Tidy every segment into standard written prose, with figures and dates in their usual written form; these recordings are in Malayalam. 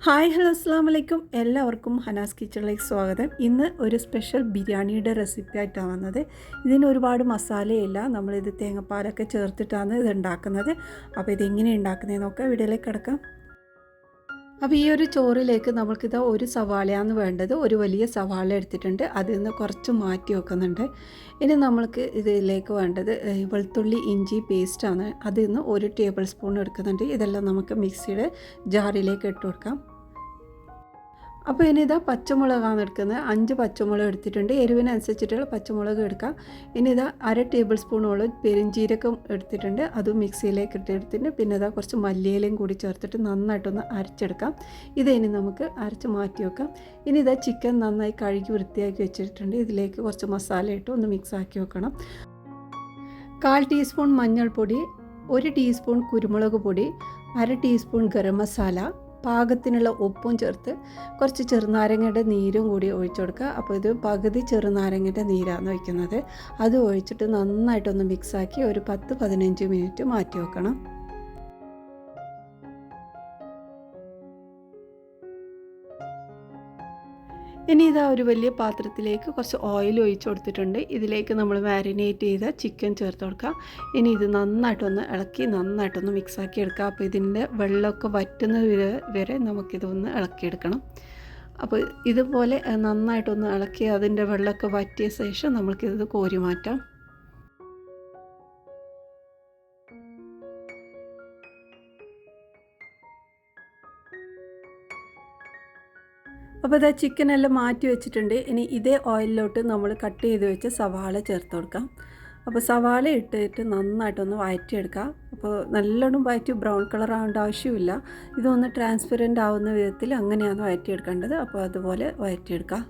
ഹായ് ഹലോ അസ്സാം വലൈക്കും എല്ലാവർക്കും ഹനാസ് കിച്ചണിലേക്ക് സ്വാഗതം. ഇന്ന് ഒരു സ്പെഷ്യൽ ബിരിയാണിയുടെ റെസിപ്പി ആയിട്ടാണ് വന്നത്. ഇതിന് ഒരുപാട് മസാലയില്ല, നമ്മളിത് തേങ്ങാപ്പാലൊക്കെ ചേർത്തിട്ടാണ് ഇത് ഉണ്ടാക്കുന്നത്. അപ്പോൾ ഇതെങ്ങനെ ഉണ്ടാക്കുന്നതെന്ന് നോക്കാം, വീഡിയോയിലേക്ക് കിടക്കാം. അപ്പോൾ ഈ ഒരു ചോറിലേക്ക് നമ്മൾക്കിത് ഒരു സവാളയാണ് വേണ്ടത്. ഒരു വലിയ സവാള എടുത്തിട്ടുണ്ട്, അതിൽ നിന്ന് കുറച്ച് മാറ്റി വെക്കുന്നുണ്ട്. ഇനി നമ്മൾക്ക് ഇതിലേക്ക് വേണ്ടത് വെളുത്തുള്ളി ഇഞ്ചി പേസ്റ്റാണ്. അതിൽ നിന്ന് 1 ടേബിൾ സ്പൂൺ എടുക്കുന്നുണ്ട്. ഇതെല്ലാം നമുക്ക് മിക്സിയുടെ ജാറിലേക്ക് ഇട്ട് കൊടുക്കാം. അപ്പോൾ ഇനി ഇതാ പച്ചമുളകാണ് എടുക്കുന്നത്. 5 പച്ചമുളക് എടുത്തിട്ടുണ്ട്. എരിവിനനുസരിച്ചിട്ടുള്ള പച്ചമുളക് എടുക്കാം. ഇനി ഇതാ 1/2 ടേബിൾ സ്പൂണോളം പെരുംജീരകം എടുത്തിട്ടുണ്ട്, അതും മിക്സിയിലേക്ക് ഇട്ടെടുത്തിട്ട് പിന്നെ ഇതാ കുറച്ച് മല്ലിയിലയും കൂടി ചേർത്തിട്ട് നന്നായിട്ടൊന്ന് അരച്ചെടുക്കാം. ഇനി നമുക്ക് അരച്ച് മാറ്റി വെക്കാം. ഇനി ഇതാ ചിക്കൻ നന്നായി കഴുകി വൃത്തിയാക്കി വെച്ചിട്ടുണ്ട്. ഇതിലേക്ക് കുറച്ച് മസാല ഇട്ട് ഒന്ന് മിക്സ് ആക്കി വെക്കണം. 1/4 ടീസ്പൂൺ മഞ്ഞൾപ്പൊടി, 1 ടീസ്പൂൺ കുരുമുളക് പൊടി, 1/2 ടീസ്പൂൺ ഗരം മസാല, പാകത്തിനുള്ള ഉപ്പും ചേർത്ത് കുറച്ച് ചെറുനാരങ്ങയുടെ നീരും കൂടി ഒഴിച്ചു കൊടുക്കുക. അപ്പോൾ ഇത് പകുതി ചെറുനാരങ്ങയുടെ നീരാണ് ഒഴിക്കുന്നത്. അത് ഒഴിച്ചിട്ട് നന്നായിട്ടൊന്ന് മിക്സാക്കി ഒരു 10-15 മിനിറ്റ് മാറ്റി വെക്കണം. ഇനി ഇതാ ഒരു വലിയ പാത്രത്തിലേക്ക് കുറച്ച് ഓയിൽ ഒഴിച്ച് കൊടുത്തിട്ടുണ്ട്. ഇതിലേക്ക് നമ്മൾ മാരിനേറ്റ് ചെയ്ത ചിക്കൻ ചേർത്ത് കൊടുക്കുക. ഇനി ഇത് നന്നായിട്ടൊന്ന് ഇളക്കി നന്നായിട്ടൊന്ന് മിക്സാക്കി എടുക്കുക. അപ്പോൾ ഇതിൻ്റെ വെള്ളമൊക്കെ വറ്റുന്നത് വരെ നമുക്കിതൊന്ന് ഇളക്കിയെടുക്കണം. അപ്പോൾ ഇതുപോലെ നന്നായിട്ടൊന്ന് ഇളക്കി അതിൻ്റെ വെള്ളമൊക്കെ വറ്റിയ ശേഷം നമുക്കിത് കോരി മാറ്റാം. അപ്പോൾ ഇതാ ചിക്കനെല്ലാം മാറ്റി വെച്ചിട്ടുണ്ട്. ഇനി ഇതേ ഓയിലിലോട്ട് നമ്മൾ കട്ട് ചെയ്ത് വെച്ച് സവാള ചേർത്ത് കൊടുക്കാം. അപ്പോൾ സവാള ഇട്ടിട്ട് നന്നായിട്ടൊന്ന് വഴറ്റിയെടുക്കാം. അപ്പോൾ നല്ലോണം വഴറ്റി ബ്രൗൺ കളർ ആവേണ്ട ആവശ്യമില്ല. ഇതൊന്ന് ട്രാൻസ്പെറൻ്റ് ആവുന്ന വിധത്തിൽ അങ്ങനെയാണ് വഴറ്റിയെടുക്കേണ്ടത്. അപ്പോൾ അതുപോലെ വഴറ്റിയെടുക്കാം.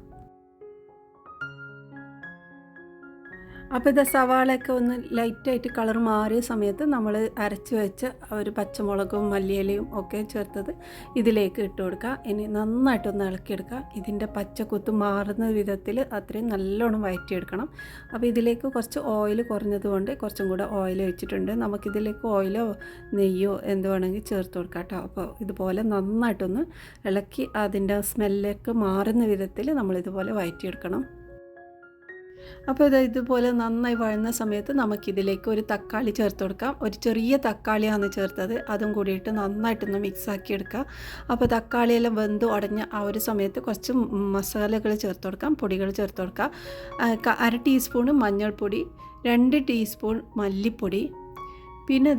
അപ്പോൾ ഇത് സവാളയൊക്കെ ഒന്ന് ലൈറ്റായിട്ട് കളർ മാറിയ സമയത്ത് നമ്മൾ അരച്ച് വെച്ച ഒരു പച്ചമുളകും മല്ലിയിലയും ഒക്കെ ചേർത്തത് ഇതിലേക്ക് ഇട്ട് കൊടുക്കുക. ഇനി നന്നായിട്ടൊന്ന് ഇളക്കിയെടുക്കുക. ഇതിൻ്റെ പച്ചക്കുത്ത് മാറുന്ന വിധത്തിൽ അത്രയും നല്ലോണം വഴറ്റിയെടുക്കണം. അപ്പോൾ ഇതിലേക്ക് കുറച്ച് ഓയിൽ കുറഞ്ഞതുകൊണ്ട് കുറച്ചും കൂടെ ഓയിൽ ഒഴിച്ചിട്ടുണ്ട്. നമുക്കിതിലേക്ക് ഓയിലോ നെയ്യോ എന്ത് വേണമെങ്കിൽ ചേർത്ത് കൊടുക്കാം കേട്ടോ. അപ്പോൾ ഇതുപോലെ നന്നായിട്ടൊന്ന് ഇളക്കി അതിൻ്റെ സ്മെല്ലൊക്കെ മാറുന്ന വിധത്തിൽ നമ്മളിതുപോലെ വഴറ്റിയെടുക്കണം. അപ്പോൾ ഇതുപോലെ നന്നായി വഴന്ന സമയത്ത് നമുക്കിതിലേക്ക് ഒരു തക്കാളി ചേർത്ത് കൊടുക്കാം. ഒരു ചെറിയ തക്കാളിയാണ് ചേർത്തത്, അതും കൂടിയിട്ട് നന്നായിട്ടൊന്ന് മിക്സാക്കി എടുക്കുക. അപ്പോൾ തക്കാളിയെല്ലാം വെന്ത് ഉടഞ്ഞ ആ ഒരു സമയത്ത് കുറച്ച് മസാലകൾ ചേർത്ത് കൊടുക്കാം, പൊടികൾ ചേർത്ത് കൊടുക്കാം. 1/2 ടീസ്പൂൺ മഞ്ഞൾപ്പൊടി, 2 ടീസ്പൂൺ മല്ലിപ്പൊടി, പിന്നെ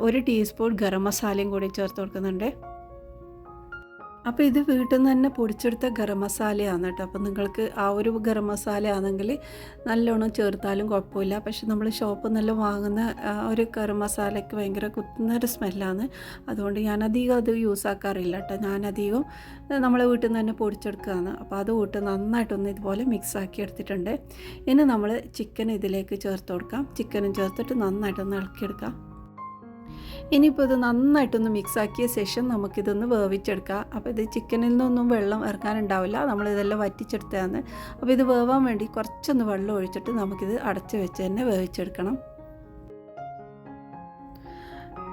1 ടീസ്പൂൺ ഗരം മസാലയും കൂടി ചേർത്ത് കൊടുക്കുന്നുണ്ട്. അപ്പോൾ ഇത് വീട്ടിൽ നിന്ന് തന്നെ പൊടിച്ചെടുത്ത ഗരം മസാലയാണ് കേട്ടോ. അപ്പോൾ നിങ്ങൾക്ക് ആ ഒരു ഗരം മസാല ആണെങ്കിൽ നല്ലോണം ചേർത്താലും കുഴപ്പമില്ല. പക്ഷെ നമ്മൾ ഷോപ്പിൽ നിന്നെല്ലാം വാങ്ങുന്ന ഒരു ഗരം മസാലയ്ക്ക് ഭയങ്കര കുത്തുന്നൊരു സ്മെല്ലാണ്. അതുകൊണ്ട് ഞാനധികം അത് യൂസ് ആക്കാറില്ല കേട്ടോ. ഞാനധികം നമ്മളെ വീട്ടിൽ നിന്ന് തന്നെ പൊടിച്ചെടുക്കുകയാണ്. അപ്പോൾ അത് കൂട്ട് നന്നായിട്ടൊന്ന് ഇതുപോലെ മിക്സാക്കി എടുത്തിട്ടുണ്ട്. ഇനി നമ്മൾ ചിക്കൻ ഇതിലേക്ക് ചേർത്ത് കൊടുക്കാം. ചിക്കനും ചേർത്തിട്ട് നന്നായിട്ടൊന്ന് ഇളക്കിയെടുക്കാം. ഇനിയിപ്പോൾ ഇത് നന്നായിട്ടൊന്ന് മിക്സാക്കിയ ശേഷം നമുക്കിതൊന്ന് വേവിച്ചെടുക്കാം. അപ്പോൾ ഇത് ചിക്കനിൽ നിന്നൊന്നും വെള്ളം ഇറങ്ങാനുണ്ടാവില്ല, നമ്മളിതെല്ലാം വറ്റിച്ചെടുത്തതാണ്. അപ്പോൾ ഇത് വേവാൻ വേണ്ടി കുറച്ചൊന്ന് വെള്ളം ഒഴിച്ചിട്ട് നമുക്കിത് അടച്ച് വെച്ച് തന്നെ വേവിച്ചെടുക്കണം.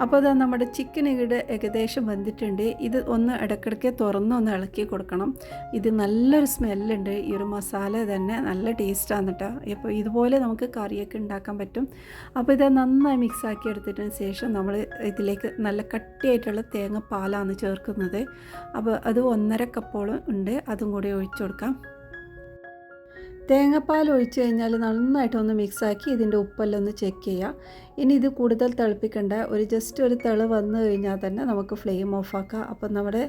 അപ്പോൾ അത് നമ്മുടെ ചിക്കൻ ഇവിടെ ഏകദേശം വെന്തിട്ടുണ്ട്. ഇത് ഒന്ന് ഇടയ്ക്കിടയ്ക്ക് തുറന്നൊന്ന് ഇളക്കി കൊടുക്കണം. ഇത് നല്ലൊരു സ്മെല്ലുണ്ട്. ഈ ഒരു മസാല തന്നെ നല്ല ടേസ്റ്റാണ് കേട്ടോ. അപ്പോൾ ഇതുപോലെ നമുക്ക് കറിയൊക്കെ ഉണ്ടാക്കാൻ പറ്റും. അപ്പോൾ ഇത് നന്നായി മിക്സാക്കി എടുത്തതിന് ശേഷം നമ്മൾ ഇതിലേക്ക് നല്ല കട്ടിയായിട്ടുള്ള തേങ്ങാപ്പാലാണ് ചേർക്കുന്നത്. അപ്പോൾ അത് 1.5 കപ്പോളം ഉണ്ട്, അതും കൂടി ഒഴിച്ചു കൊടുക്കാം. തേങ്ങാപ്പാൽ ഒഴിച്ച് കഴിഞ്ഞാൽ നന്നായിട്ടൊന്ന് മിക്സാക്കി ഇതിൻ്റെ ഉപ്പെല്ലാം ഒന്ന് ചെക്ക് ചെയ്യുക. ഇനി ഇത് കൂടുതൽ തിളപ്പിക്കേണ്ട, ജസ്റ്റ് ഒരു തിള വന്നു കഴിഞ്ഞാൽ തന്നെ നമുക്ക് ഫ്ലെയിം ഓഫാക്കാം. അപ്പം നമ്മുടെ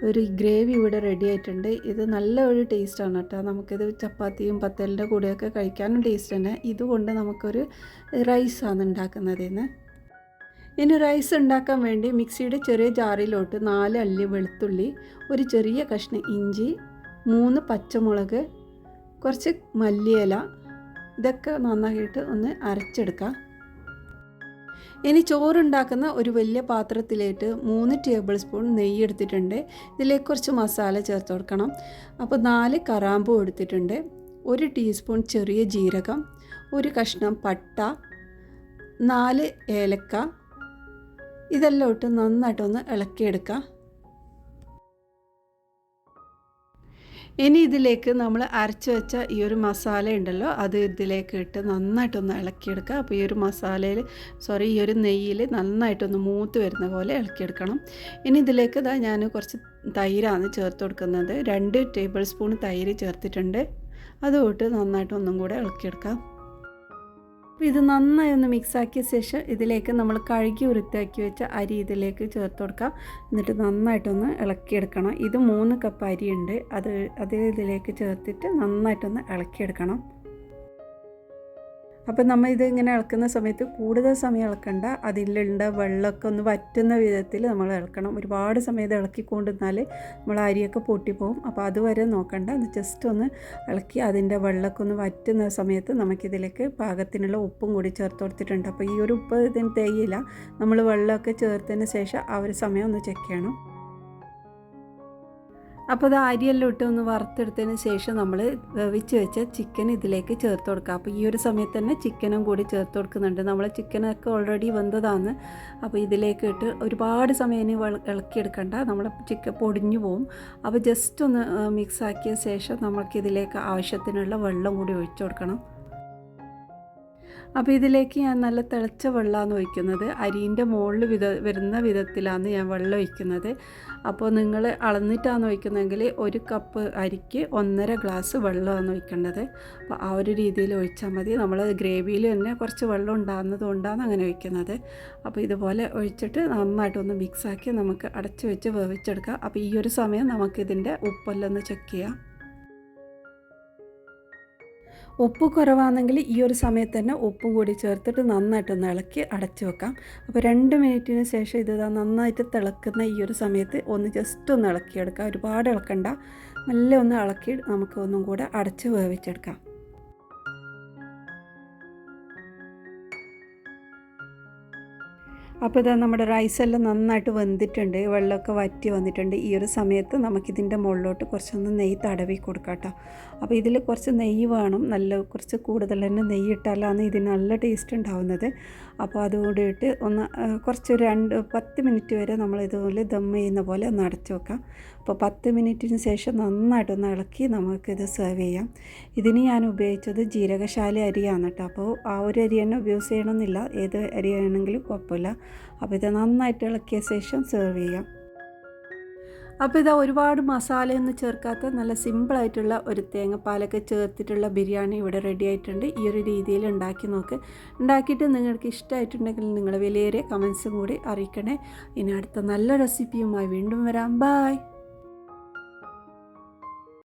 ഒരു ഗ്രേവി ഇവിടെ റെഡി ആയിട്ടുണ്ട്. ഇത് നല്ല ഒരു ടേസ്റ്റാണ് കേട്ടോ. നമുക്കിത് ചപ്പാത്തിയും പത്തലിൻ്റെ കൂടെയൊക്കെ കഴിക്കാനും ടേസ്റ്റ് തന്നെ. ഇതുകൊണ്ട് നമുക്കൊരു റൈസാണ് ഉണ്ടാക്കുന്നതിന്. ഇനി റൈസ് ഉണ്ടാക്കാൻ വേണ്ടി മിക്സിയുടെ ചെറിയ ജാറിലോട്ട് 4 അല്ലി വെളുത്തുള്ളി, ഒരു ചെറിയ കഷ്ണം ഇഞ്ചി, 3 പച്ചമുളക്, കുറച്ച് മല്ലിയില, ഇതൊക്കെ നന്നായിട്ട് ഒന്ന് അരച്ചെടുക്കാം. ഇനി ചോറുണ്ടാക്കുന്ന ഒരു വലിയ പാത്രത്തിലേക്ക് 3 ടേബിൾ സ്പൂൺ നെയ്യ് എടുത്തിട്ടുണ്ട്. ഇതിലേക്ക് കുറച്ച് മസാല ചേർത്ത് കൊടുക്കണം. അപ്പോൾ 4 കറാമ്പൂ എടുത്തിട്ടുണ്ട്, 1 ടീസ്പൂൺ ചെറിയ ജീരകം, 1 കഷ്ണം പട്ട, 4 ഏലക്ക, ഇതെല്ലാം ഇട്ട് നന്നായിട്ടൊന്ന് ഇളക്കിയെടുക്കാം. ഇനി ഇതിലേക്ക് നമ്മൾ അരച്ച് വെച്ച ഈ ഒരു മസാല ഉണ്ടല്ലോ അത് ഇതിലേക്ക് ഇട്ട് നന്നായിട്ടൊന്ന് ഇളക്കിയെടുക്കുക. അപ്പോൾ ഈ ഒരു മസാലയിൽ ഈ ഒരു നെയ്യിൽ നന്നായിട്ടൊന്ന് മൂത്ത് വരുന്ന പോലെ ഇളക്കിയെടുക്കണം. ഇനി ഇതിലേക്ക് ഞാൻ കുറച്ച് തൈരാണ് ചേർത്ത് കൊടുക്കുന്നത്. 2 ടേബിൾ സ്പൂൺ തൈര് ചേർത്തിട്ടുണ്ട്. അതുകൊണ്ട് നന്നായിട്ട് ഒന്നും കൂടെ ഇളക്കിയെടുക്കാം. ഇത് നന്നായി ഒന്ന് മിക്സാക്കിയ ശേഷം ഇതിലേക്ക് നമ്മൾ കഴുകി വൃത്തിയാക്കി വെച്ച അരി ഇതിലേക്ക് ചേർത്ത് കൊടുക്കാം. എന്നിട്ട് നന്നായിട്ടൊന്ന് ഇളക്കിയെടുക്കണം. ഇത് 3 കപ്പ് അരിയുണ്ട്. അത് ഇതിലേക്ക് ചേർത്തിട്ട് നന്നായിട്ടൊന്ന് ഇളക്കിയെടുക്കണം. അപ്പോൾ നമ്മൾ ഇത് ഇങ്ങനെ ഇളക്കുന്ന സമയത്ത് കൂടുതൽ സമയം ഇളക്കണ്ട. അതിലുള്ള വെള്ളമൊക്കെ ഒന്ന് വറ്റുന്ന വിധത്തിൽ നമ്മൾ ഇളക്കണം. ഒരുപാട് സമയം ഇത് ഇളക്കിക്കൊണ്ടിരുന്നാൽ നമ്മൾ അരിയൊക്കെ പൊട്ടിപ്പോവും. അപ്പോൾ അതുവരെ നോക്കണ്ട. അത് ജസ്റ്റ് ഒന്ന് ഇളക്കി അതിൻ്റെ വെള്ളമൊക്കെ ഒന്ന് വറ്റുന്ന സമയത്ത് നമുക്കിതിലേക്ക് പാകത്തിനുള്ള ഉപ്പും കൂടി ചേർത്ത് കൊടുത്തിട്ടുണ്ട്. അപ്പോൾ ഈ ഒരു ഉപ്പ് ഇതിന് തേയില്ല. നമ്മൾ വെള്ളമൊക്കെ ചേർത്തതിന് ശേഷം ആ ഒരു സമയം ഒന്ന് ചെക്ക് ചെയ്യണം. അപ്പോൾ അത് അരിയെല്ലാം ഇട്ട് ഒന്ന് വറുത്തെടുത്തതിന് ശേഷം നമ്മൾ വേവിച്ച് വെച്ച ചിക്കൻ ഇതിലേക്ക് ചേർത്ത് കൊടുക്കുക. അപ്പോൾ ഈ ഒരു സമയത്ത് തന്നെ ചിക്കനും കൂടി ചേർത്ത് കൊടുക്കുന്നുണ്ട്. നമ്മൾ ചിക്കനൊക്കെ ഓൾറെഡി വെന്തതാണ്. അപ്പോൾ ഇതിലേക്ക് ഇട്ട് ഒരുപാട് സമയം ഇനി ഇളക്കിയെടുക്കണ്ട. നമ്മൾ ചിക്കൻ പൊടിഞ്ഞു പോവും. അപ്പോൾ ജസ്റ്റ് ഒന്ന് മിക്സാക്കിയ ശേഷം നമുക്കിതിലേക്ക് ആവശ്യത്തിനുള്ള വെള്ളം കൂടി ഒഴിച്ചു കൊടുക്കണം. അപ്പോൾ ഇതിലേക്ക് ഞാൻ നല്ല തിളച്ച വെള്ളമാണ് ഒഴിക്കുന്നത്. അരീൻ്റെ മുകളിൽ വരുന്ന വിധത്തിലാണ് ഞാൻ വെള്ളം ഒഴിക്കുന്നത്. അപ്പോൾ നിങ്ങൾ അളന്നിട്ടാണ് ഒഴിക്കുന്നതെങ്കിൽ 1 കപ്പ് അരിക്ക് 1.5 ഗ്ലാസ് വെള്ളമാണ് ഒഴിക്കേണ്ടത്. അപ്പോൾ ആ ഒരു രീതിയിൽ ഒഴിച്ചാൽ മതി. നമ്മൾ ഗ്രേവിയിൽ തന്നെ കുറച്ച് വെള്ളം ഉണ്ടാകുന്നത് കൊണ്ടാണ് അങ്ങനെ ഒഴിക്കുന്നത്. അപ്പോൾ ഇതുപോലെ ഒഴിച്ചിട്ട് നന്നായിട്ടൊന്ന് മിക്സാക്കി നമുക്ക് അടച്ച് വെച്ച് വേവിച്ചെടുക്കാം. അപ്പോൾ ഈ ഒരു സമയം നമുക്കിതിൻ്റെ ഉപ്പെല്ലാം ഒന്ന് ചെക്ക് ചെയ്യാം. ഉപ്പ് കുറവാണെങ്കിൽ ഈ ഒരു സമയത്ത് തന്നെ ഉപ്പും കൂടി ചേർത്തിട്ട് നന്നായിട്ടൊന്ന് ഇളക്കി അടച്ചു വെക്കാം. അപ്പോൾ 2 മിനിറ്റിന് ശേഷം ഇത് നന്നായിട്ട് തിളക്കുന്ന ഈ ഒരു സമയത്ത് ഒന്ന് ജസ്റ്റ് ഒന്ന് ഇളക്കിയെടുക്കാം. ഒരുപാട് ഇളക്കണ്ട. നല്ല ഒന്ന് ഇളക്കി നമുക്ക് ഒന്നും കൂടെ അടച്ച് വേവിച്ചെടുക്കാം. അപ്പോൾ ഇതാ നമ്മുടെ റൈസെല്ലാം നന്നായിട്ട് വെന്തിട്ടുണ്ട്. വെള്ളമൊക്കെ വറ്റി വന്നിട്ടുണ്ട്. ഈ ഒരു സമയത്ത് നമുക്കിതിൻ്റെ മുകളിലോട്ട് കുറച്ചൊന്ന് നെയ്യ് തടവി കൊടുക്കാം കേട്ടോ. അപ്പോൾ ഇതിൽ കുറച്ച് നെയ്യ് വേണം. കുറച്ച് കൂടുതൽ തന്നെ നെയ്യ് ഇട്ടാലാണ് ഇതിന് നല്ല ടേസ്റ്റ് ഉണ്ടാവുന്നത്. അപ്പോൾ അതുകൂടി ഇട്ട് ഒന്ന് കുറച്ച് 10 മിനിറ്റ് വരെ നമ്മൾ ഇതുപോലെ ദം ചെയ്യുന്ന പോലെ ഒന്ന് അടച്ചു വെക്കാം. അപ്പോൾ 10 മിനിറ്റിന് ശേഷം നന്നായിട്ടൊന്ന് ഇളക്കി നമുക്കിത് സെർവ് ചെയ്യാം. ഇതിന് ഞാൻ ഉപയോഗിച്ചത് ജീരകശാല അരിയാണ് കേട്ടോ. അപ്പോൾ ആ ഒരു അരി തന്നെ യൂസ് ചെയ്യണമെന്നില്ല. ഏത് അരിയാണെങ്കിലും കുഴപ്പമില്ല. അപ്പോൾ ഇത് നന്നായിട്ട് ഇളക്കിയ ശേഷം സെർവ് ചെയ്യാം. അപ്പോൾ ഇതാ ഒരുപാട് മസാലയൊന്നും ചേർക്കാത്ത നല്ല സിമ്പിളായിട്ടുള്ള ഒരു തേങ്ങാപ്പാലൊക്കെ ചേർത്തിട്ടുള്ള ബിരിയാണി ഇവിടെ റെഡി ആയിട്ടുണ്ട്. ഈ ഒരു രീതിയിൽ ഉണ്ടാക്കി നോക്ക്. ഉണ്ടാക്കിയിട്ട് നിങ്ങൾക്ക് ഇഷ്ടമായിട്ടുണ്ടെങ്കിൽ നിങ്ങൾ വിലയേറിയ കമൻസും കൂടി അറിയിക്കണേ. ഇനി അടുത്ത നല്ല റെസിപ്പിയുമായി വീണ്ടും വരാം. ബൈ.